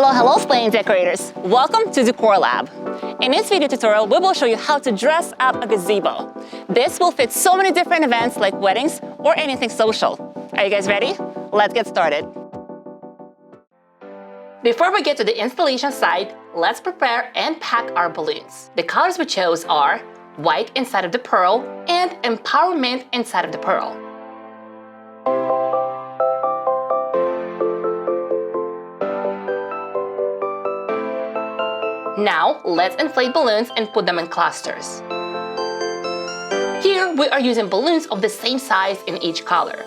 Hello slaying decorators! Welcome to Decor Lab. In this video tutorial, we will show you how to dress up a gazebo. This will fit so many different events like weddings or anything social. Are you guys ready? Let's get started. Before we get to the installation site, let's prepare and pack our balloons. The colors we chose are white inside of the pearl and empowerment inside of the pearl. Now, let's inflate balloons and put them in clusters. Here, we are using balloons of the same size in each color.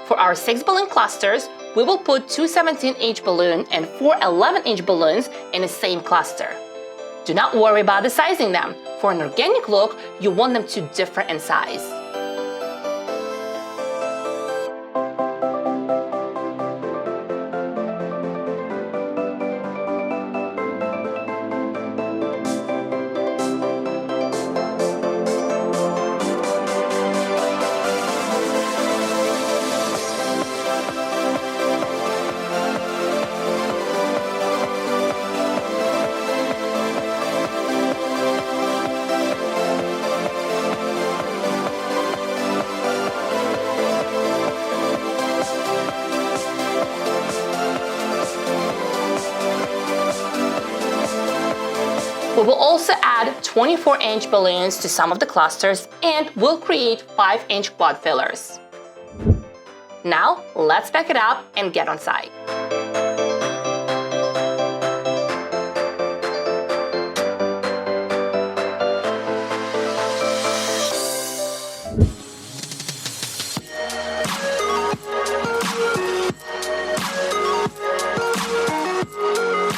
For our 6 balloon clusters, we will put 2 17-inch balloons and 4 11-inch balloons in the same cluster. Do not worry about the sizing them. For an organic look, you want them to differ in size. We will also add 24-inch balloons to some of the clusters and we'll create 5-inch quad fillers. Now, let's pack it up and get on site.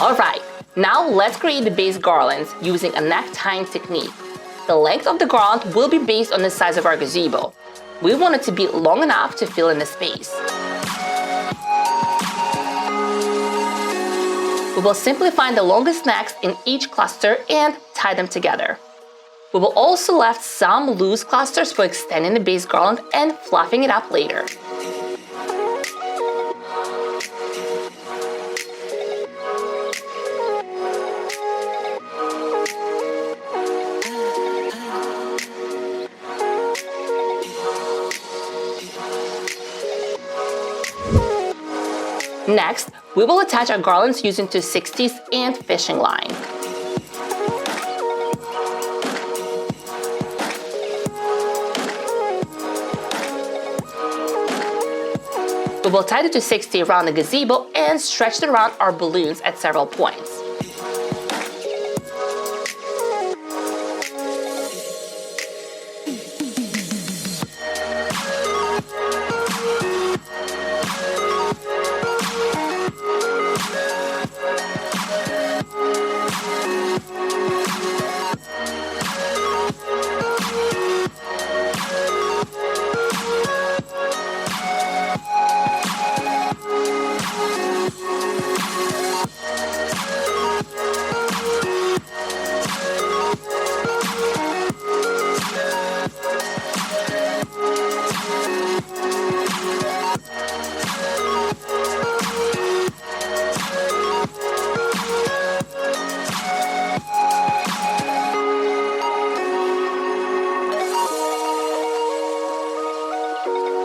All right. Now let's create the base garlands using a neck tying technique. The length of the garland will be based on the size of our gazebo. We want it to be long enough to fill in the space. We will simply find the longest necks in each cluster and tie them together. We will also left some loose clusters for extending the base garland and fluffing it up later. Next, we will attach our garlands using 2/60 and fishing line. We will tie the 2/60 around the gazebo and stretch it around our balloons at several points.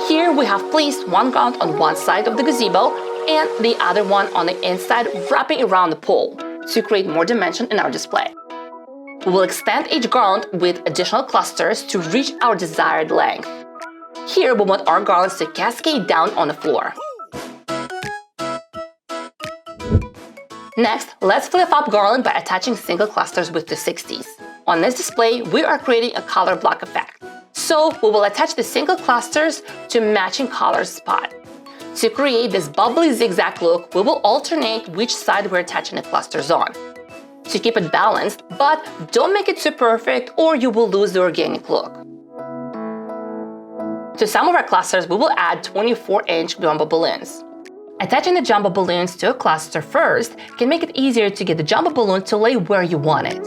Here we have placed one garland on one side of the gazebo and the other one on the inside, wrapping around the pole to create more dimension in our display. We will extend each garland with additional clusters to reach our desired length. Here we want our garlands to cascade down on the floor. Next, let's flip up garland by attaching single clusters with 2/60. On this display, we are creating a color block effect. So we will attach the single clusters to matching color spot. To create this bubbly zigzag look, we will alternate which side we're attaching the clusters on. To keep it balanced, but don't make it too perfect or you will lose the organic look. To some of our clusters, we will add 24-inch jumbo balloons. Attaching the jumbo balloons to a cluster first can make it easier to get the jumbo balloon to lay where you want it.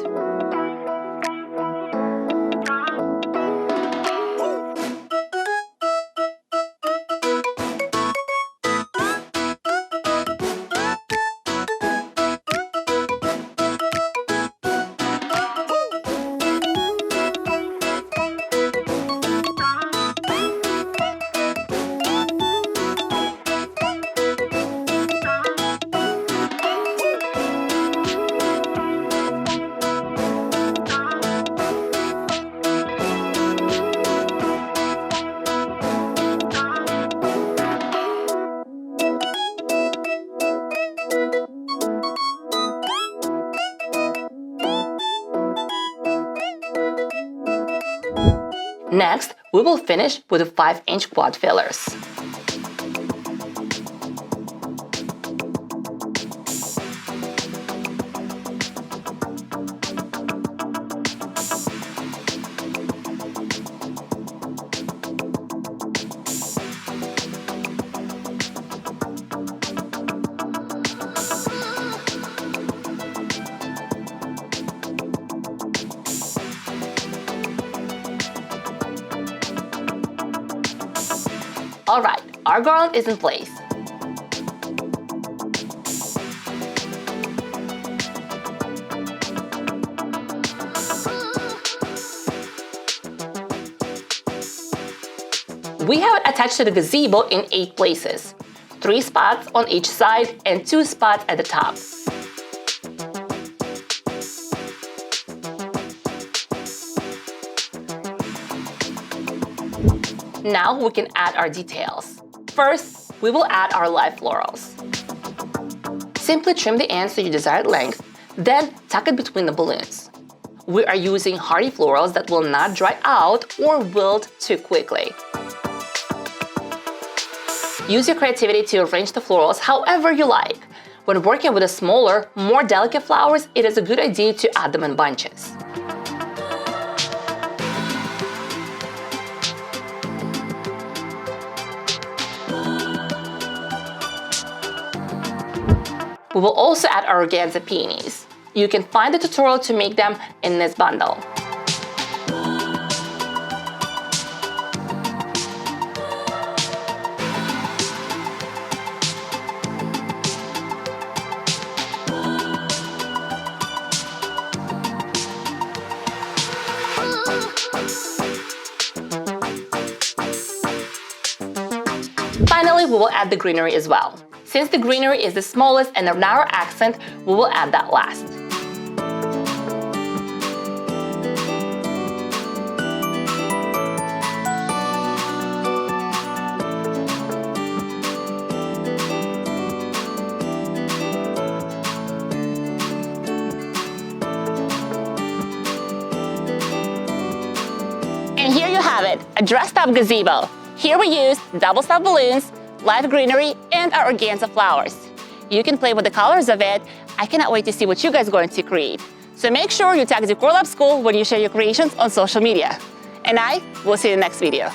Next, we will finish with the 5-inch quad fillers. All right, our garland is in place. We have it attached to the gazebo in 8 places, 3 spots on each side and 2 spots at the top. Now we can add our details. First, we will add our live florals. Simply trim the ends to your desired length, then tuck it between the balloons. We are using hardy florals that will not dry out or wilt too quickly. Use your creativity to arrange the florals however you like. When working with the smaller, more delicate flowers, it is a good idea to add them in bunches. We will also add our organza peonies. You can find the tutorial to make them in this bundle. Finally, we will add the greenery as well. Since the greenery is the smallest and a narrow accent, we will add that last. And here you have it, a dressed-up gazebo. Here we used double-stuff balloons, live greenery, and our organza flowers. You can play with the colors of it. I cannot wait to see what you guys are going to create. So make sure you tag Decor Lab School when you share your creations on social media. And I will see you in the next video.